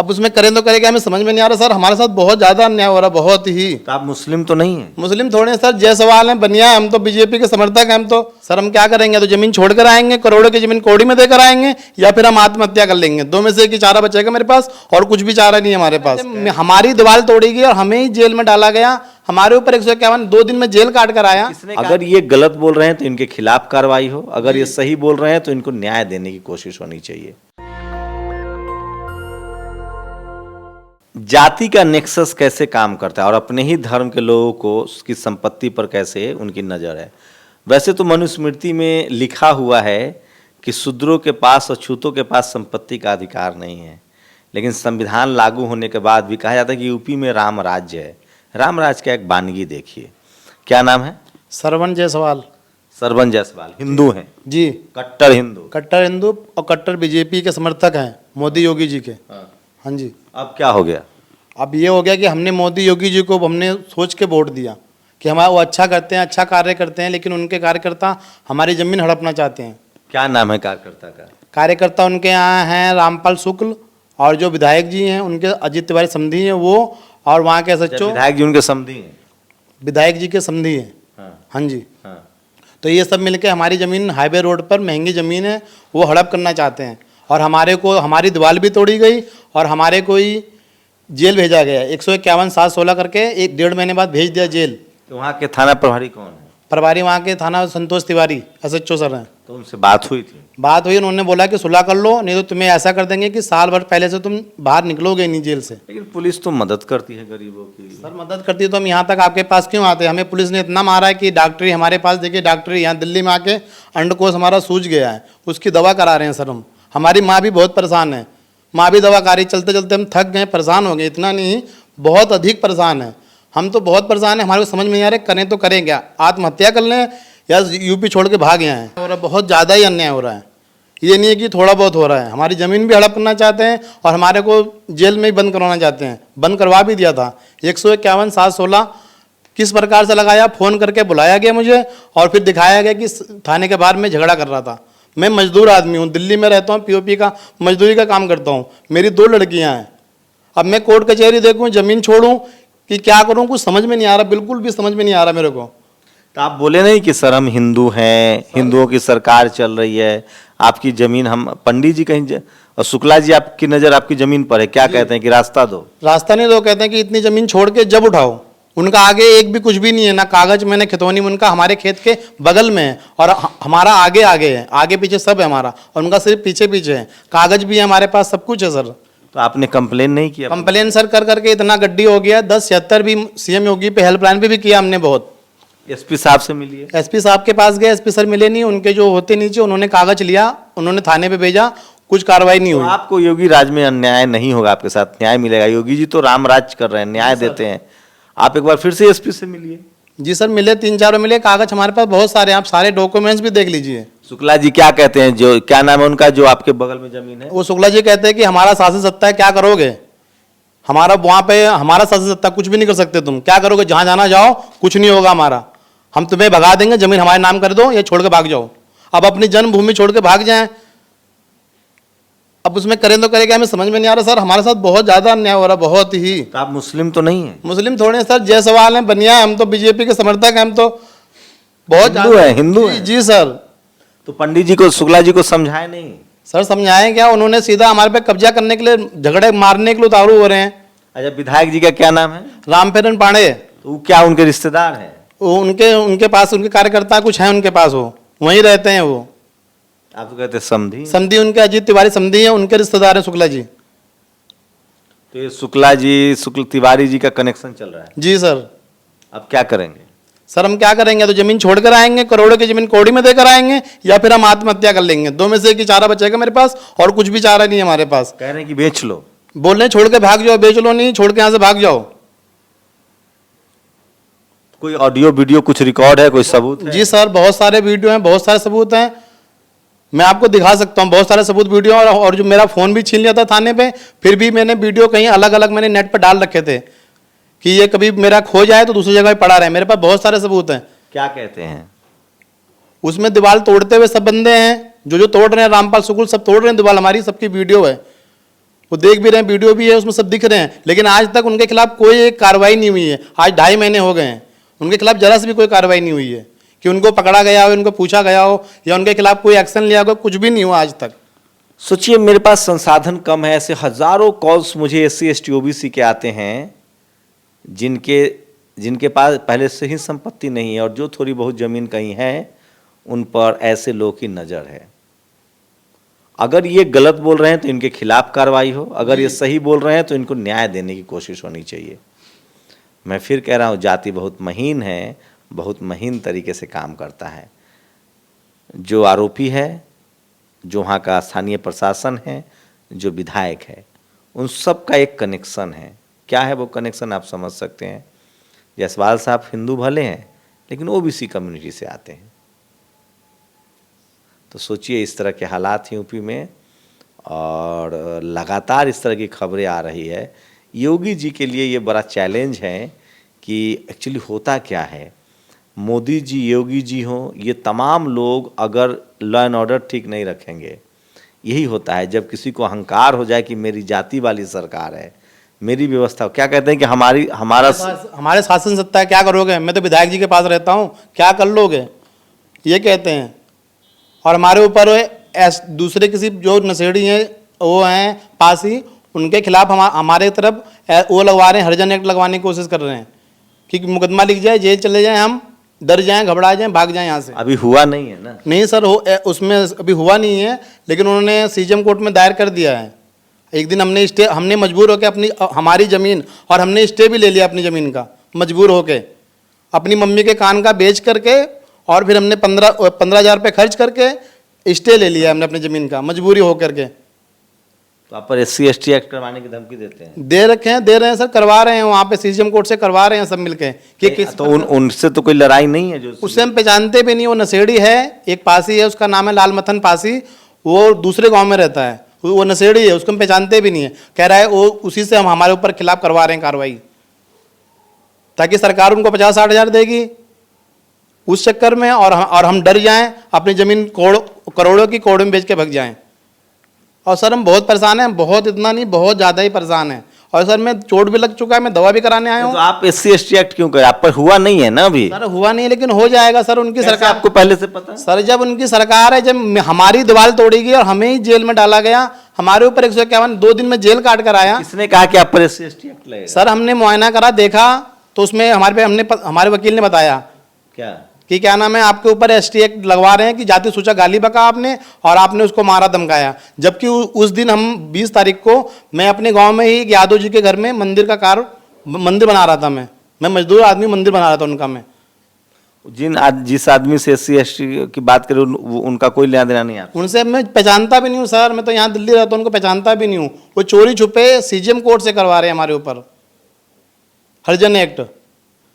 अब उसमें करें तो करें क्या, हमें समझ में नहीं आ रहा सर। हमारे साथ बहुत ज्यादा अन्याय हो रहा है, बहुत ही। तो आप मुस्लिम तो नहीं है? मुस्लिम थोड़े हैं सर, जय सवाल है, बनिया है, हम तो बीजेपी के समर्थक हैं हम तो। सर हम क्या करेंगे, तो जमीन छोड़कर आएंगे, करोड़ों की जमीन कौड़ी में देकर आएंगे, या फिर हम आत्महत्या कर लेंगे। दो में से एक ही चारा बचेगा मेरे पास, और कुछ भी चारा नहीं है हमारे पास। हमारी दीवार तोड़ी गई और हमें ही जेल में डाला गया। हमारे ऊपर 151 2 दिन में जेल काट कर आया। अगर ये गलत बोल रहे हैं तो इनके खिलाफ कार्रवाई हो, अगर ये सही बोल रहे हैं तो इनको न्याय देने की कोशिश होनी चाहिए। जाति का नेक्सस कैसे काम करता है और अपने ही धर्म के लोगों को उसकी संपत्ति पर कैसे उनकी नजर है। वैसे तो मनुस्मृति में लिखा हुआ है कि शूद्रों के पास और छूतों के पास संपत्ति का अधिकार नहीं है, लेकिन संविधान लागू होने के बाद भी कहा जाता है कि यूपी में राम राज्य है। राम राज्य का एक वानगी देखिए, क्या नाम है? सरवण जायसवाल। सरवण जायसवाल हिंदू हैं जी, कट्टर हिंदू। कट्टर हिंदू और कट्टर बीजेपी के समर्थक हैं, मोदी योगी जी के। हाँ जी। अब क्या हो गया? अब ये हो गया कि हमने मोदी योगी जी को हमने सोच के वोट दिया कि हमारा वो अच्छा करते हैं, अच्छा कार्य करते हैं, लेकिन उनके कार्यकर्ता हमारी जमीन हड़पना चाहते हैं। क्या नाम है कार्यकर्ता का? कार्यकर्ता उनके यहाँ हैं रामपाल शुक्ल, और जो विधायक जी हैं उनके अजीत तिवारी समधी हैं वो, और वहाँ के सच्चो विधायक जी उनके समधी हैं। विधायक जी के समधी हैं। हाँ जी। हाँ। तो ये सब मिलके हमारी ज़मीन हाईवे रोड पर महंगी ज़मीन है, वो हड़प करना चाहते हैं। और हमारे को हमारी दीवार भी तोड़ी गई और हमारे को ही जेल भेजा गया। 151 716 करके 1 1.5 महीने बाद भेज दिया जेल। तो वहाँ के थाना प्रभारी कौन है? प्रभारी वहाँ के थाना संतोष तिवारी SHO सर हैं। तो उनसे बात हुई थी? बात हुई, उन्होंने बोला कि सुलह कर लो, नहीं तो तुम्हें ऐसा कर देंगे कि साल भर पहले से तुम बाहर निकलोगे नहीं जेल से। लेकिन पुलिस तो मदद करती है गरीबों की। सर मदद करती है तो हम यहाँ तक आपके पास क्यों आते? हमें पुलिस ने इतना मारा है कि डॉक्टरी हमारे पास, देखिए डॉक्टरी यहाँ दिल्ली में आके अंडकोश हमारा सूज गया है, उसकी दवा करा रहे हैं सर हम। हमारी माँ भी बहुत परेशान है, माँ भी दवा करा रही, चलते चलते हम थक गए, परेशान हो गए। इतना नहीं, बहुत अधिक परेशान है हम तो, बहुत परेशान है। हमारे को समझ में नहीं आ रहा करें तो करें क्या, आत्महत्या कर लें या यूपी छोड़ के भाग आए। और बहुत ज़्यादा ही अन्याय हो रहा है, ये नहीं है कि थोड़ा बहुत हो रहा है। हमारी ज़मीन भी हड़प करना चाहते हैं और हमारे को जेल में ही बंद करवाना चाहते हैं। बंद करवा भी दिया था। 151 716 किस प्रकार से लगाया, फ़ोन करके बुलाया गया मुझे और फिर दिखाया गया कि थाने के बाहर में झगड़ा कर रहा था। मैं मजदूर आदमी हूँ, दिल्ली में रहता हूँ, POP का मजदूरी का काम करता हूँ, मेरी 2 लड़कियाँ हैं। अब मैं कोर्ट कचहरी देखूँ, ज़मीन छोड़ूँ कि क्या करूँ, कुछ समझ में नहीं आ रहा, बिल्कुल भी समझ में नहीं आ रहा मेरे को। तो आप बोले नहीं कि सर हम हिंदू हैं, हिंदुओं की सरकार चल रही है, आपकी जमीन हम पंडित जी कहीं और शुक्ला जी आपकी नज़र आपकी जमीन पर है, क्या कहते हैं कि रास्ता दो? रास्ता नहीं दो, कहते हैं कि इतनी ज़मीन छोड़ के जब उठाओ। उनका आगे एक भी कुछ भी नहीं है, ना कागज मैंने खितौनी में, उनका हमारे खेत के बगल में है और हमारा आगे आगे है, आगे पीछे सब है हमारा, और उनका सिर्फ पीछे पीछे है। कागज भी है हमारे पास, सब कुछ है सर। तो आपने कंप्लेन नहीं किया? कंप्लेन सर कर करके इतना गड्डी हो गया, 1076 भी CM योगी पे हेल्पलाइन पे भी किया हमने बहुत। SP साहब से मिलिए? SP साहब के पास गए, SP सर मिले नहीं, उनके जो होते नीचे उन्होंने कागज लिया, उन्होंने थाने पे भेजा, कुछ कार्रवाई नहीं तो हुई। आपको योगी राज में अन्याय नहीं होगा, आपके साथ न्याय मिलेगा। योगी जी तो राम राज कर रहे हैं, न्याय देते हैं। आप एक बार फिर से SP से मिलिए। जी सर मिले, 3-4 मिले, कागज हमारे पास बहुत सारे, आप सारे डॉक्यूमेंट्स भी देख लीजिए। शुक्ला जी क्या कहते हैं, जो क्या नाम है उनका, जो आपके बगल में जमीन है? वो शुक्ला जी कहते हैं कि हमारा शासन सत्ता है, क्या करोगे, हमारा वहाँ पे हमारा शासन सत्ता, कुछ भी नहीं कर सकते तुम, क्या करोगे, जहाँ जाना जाओ, कुछ नहीं होगा हमारा, हम तुम्हें भगा देंगे, जमीन हमारे नाम कर दो या छोड़ के भाग जाओ। अब अपनी जन्मभूमि छोड़ के भाग जाएं, अब उसमें करें तो करें क्या, हमें समझ में नहीं आ रहा सर। हमारे साथ बहुत ज़्यादा अन्याय हो रहा, बहुत ही। तो आप मुस्लिम तो नहीं है? मुस्लिम थोड़े हैं सर, जय सवाल है, बनिया है, हम तो बीजेपी के समर्थक हैं हम तो, बहुत हिंदू है, हिंदू जी, है। जी सर। तो पंडित जी को, शुक्ला जी को समझाए नहीं? सर समझाएं क्या, उन्होंने सीधा हमारे पे कब्जा करने के लिए, झगड़े मारने के लिए उतारू हो रहे हैं। अच्छा, विधायक जी का क्या नाम है? रामफेरन पांडे। तो वो क्या उनके रिश्तेदार हैं? वो उनके पास उनके कार्यकर्ता कुछ हैं उनके पास, वो वहीं रहते हैं। वो आप तो कहते समधी? समधी उनके अजीत तिवारी समधी हैं, उनके रिश्तेदार हैं शुक्ला जी। तो ये शुक्ला जी, शुक्ल तिवारी जी का कनेक्शन चल रहा है? जी सर। अब क्या करेंगे? सर हम क्या करेंगे, तो जमीन छोड़कर आएंगे, करोड़ों की जमीन कौड़ी में देकर आएंगे, या फिर हम आत्महत्या कर लेंगे। 2 में से एक ही चारा बचेगा मेरे पास, और कुछ भी चारा नहीं है हमारे पास। कह रहे हैं कि बेच लो? बोल रहे हैं छोड़ के भाग जाओ, बेच लो नहीं, छोड़ के यहाँ से भाग जाओ। कोई ऑडियो वीडियो कुछ रिकॉर्ड है, कोई सबूत है? जी सर, बहुत सारे वीडियो हैं, बहुत सारे सबूत हैं, मैं आपको दिखा सकता हूँ, बहुत सारे सबूत वीडियो। और जो मेरा फ़ोन भी छीन लिया था थाने पे, फिर भी मैंने वीडियो कहीं अलग अलग मैंने नेट पर डाल रखे थे कि ये कभी मेरा खो जाए तो दूसरी जगह पड़ा रहे। मेरे पास बहुत सारे सबूत हैं। क्या कहते हैं उसमें? दीवार तोड़ते हुए सब बंदे हैं, जो तोड़ रहे हैं, रामपाल शुक्ल सब तोड़ रहे हैं दीवार हमारी, सबकी वीडियो है। वो देख भी रहे हैं, वीडियो भी है उसमें, सब दिख रहे हैं, लेकिन आज तक उनके खिलाफ कोई एक कार्रवाई नहीं हुई है। आज 2.5 महीने हो गए हैं, उनके खिलाफ जरा से भी कोई कार्रवाई नहीं हुई है कि उनको पकड़ा गया हो, उनको पूछा गया हो या उनके खिलाफ कोई एक्शन लिया हो, कुछ भी नहीं हुआ आज तक। सोचिए मेरे पास संसाधन कम है, ऐसे हजारों कॉल्स मुझे SC ST OBC के आते हैं जिनके पास पहले से ही संपत्ति नहीं है और जो थोड़ी बहुत जमीन कहीं है उन पर ऐसे लोग की नज़र है। अगर ये गलत बोल रहे हैं तो इनके खिलाफ कार्रवाई हो, अगर ये सही बोल रहे हैं तो इनको न्याय देने की कोशिश होनी चाहिए। मैं फिर कह रहा हूँ, जाति बहुत महीन है, बहुत महीन तरीके से काम करता है। जो आरोपी है, जो वहाँ का स्थानीय प्रशासन है, जो विधायक है, उन सब का एक कनेक्शन है। क्या है वो कनेक्शन, आप समझ सकते हैं। जायसवाल साहब हिंदू भले हैं लेकिन OBC कम्युनिटी से आते हैं। तो सोचिए इस तरह के हालात हैं यूपी में और लगातार इस तरह की खबरें आ रही है। योगी जी के लिए ये बड़ा चैलेंज है कि एक्चुअली होता क्या है। मोदी जी, योगी जी हों, ये तमाम लोग अगर लॉ एंड ऑर्डर ठीक नहीं रखेंगे, यही होता है जब किसी को अहंकार हो जाए कि मेरी जाति वाली सरकार है, मेरी व्यवस्था। क्या कहते हैं कि हमारे शासन सत्ता है, क्या करोगे, मैं तो विधायक जी के पास रहता हूँ, क्या कर लोगे, ये कहते हैं। और हमारे ऊपर दूसरे किसी जो नशेड़ी हैं वो हैं पासी, उनके खिलाफ हमारे तरफ वो लगवा रहे हैं, हरिजन एक्ट लगवाने की कोशिश कर रहे हैं कि मुकदमा लिख जाए, जेल चले जाएं, हम डर जाएं, घबरा जाएं, भाग जाएं यहाँ से। अभी हुआ नहीं है ना? नहीं सर, उसमें अभी हुआ नहीं है, लेकिन उन्होंने CGM कोर्ट में दायर कर दिया है। एक दिन हमने मजबूर होकर हमारी ज़मीन, और हमने स्टे भी ले लिया अपनी ज़मीन का, मजबूर होके अपनी मम्मी के कान का बेच करके, और फिर हमने 15,000 रुपये खर्च करके स्टे ले लिया हमने अपनी ज़मीन का, मजबूरी हो करके। तो आप पर SC ST एक्ट करवाने की धमकी देते हैं? दे रहे हैं सर, करवा रहे हैं वहाँ पे CGM कोर्ट से करवा रहे हैं सब मिलके कि किस तो उनसे तो कोई लड़ाई नहीं है? जो उससे हम पहचानते भी नहीं, वो नशेड़ी है, एक पासी है, उसका नाम है लालमथन पासी, वो दूसरे गांव में रहता है, वो नशेड़ी है, उसको हम पहचानते भी नहीं है। कह रहा है वो उसी से हम हमारे ऊपर खिलाफ करवा रहे हैं कार्रवाई, ताकि सरकार उनको 50-60 हज़ार देगी उस चक्कर में, और हम डर जाएं, अपनी ज़मीन करोड़ों की कोड़ों में बेच के भग जाएं। और सर हम बहुत परेशान हैं, बहुत, इतना नहीं, बहुत ज़्यादा ही परेशान हैं। और सर मैं चोट भी लग चुका है, मैं दवा भी कराने आया हूँ। तो आप SC ST एक्ट क्यों करें? आप पर हुआ नहीं है ना अभी? सर हुआ नहीं, लेकिन हो जाएगा सर। उनकी सरकार, आपको पहले से पता? सर जब उनकी सरकार है, जब हमारी दीवार तोड़ी गई और हमें ही जेल में डाला गया, हमारे ऊपर 151 2 दिन में जेल काट कर आया। किसने कहा कि आप पर SC ST एक्ट लगेगा? सर हमने मुआयना करा, देखा तो उसमें हमारे वकील ने बताया क्या कि क्या नाम है, आपके ऊपर ST एक्ट लगवा रहे हैं कि जाति सूचक गाली बका आपने, और आपने उसको मारा धमकाया। जबकि उस दिन हम 20 तारीख को मैं अपने गांव में ही यादव जी के घर में मंदिर बना रहा था। मैं मजदूर आदमी मंदिर बना रहा था उनका। मैं जिस आदमी से SC ST की बात करें उनका कोई लेना देना नहीं आता? उनसे मैं पहचानता भी नहीं हूँ सर, मैं तो यहाँ दिल्ली रहता हूँ, उनको पहचानता भी नहीं हूँ। वो चोरी छुपे CGM कोर्ट से करवा रहे हैं हमारे ऊपर हरिजन एक्ट।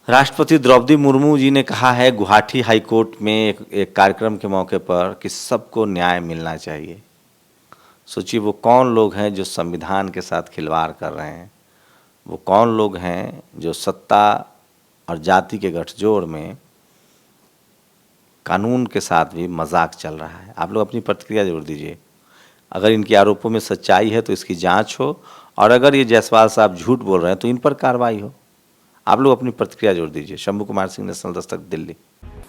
राष्ट्रपति द्रौपदी मुर्मू जी ने कहा है गुवाहाटी हाई कोर्ट में एक कार्यक्रम के मौके पर कि सबको न्याय मिलना चाहिए। सोचिए वो कौन लोग हैं जो संविधान के साथ खिलवाड़ कर रहे हैं, वो कौन लोग हैं जो सत्ता और जाति के गठजोड़ में कानून के साथ भी मजाक चल रहा है। आप लोग अपनी प्रतिक्रिया जरूर दीजिए। अगर इनके आरोपों में सच्चाई है तो इसकी जांच हो, और अगर ये जायसवाल साहब झूठ बोल रहे हैं तो इन पर कार्रवाई हो। आप लोग अपनी प्रतिक्रिया जोड़ दीजिए। शंभू कुमार सिंह, नेशनल दस्तक, दिल्ली।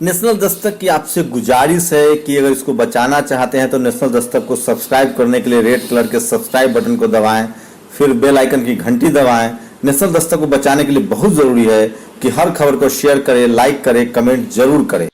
नेशनल दस्तक की आपसे गुजारिश है कि अगर इसको बचाना चाहते हैं तो नेशनल दस्तक को सब्सक्राइब करने के लिए रेड कलर के सब्सक्राइब बटन को दबाएं, फिर बेल आइकन की घंटी दबाएं। नेशनल दस्तक को बचाने के लिए बहुत जरूरी है कि हर खबर को शेयर करें, लाइक करें, कमेंट जरूर करें।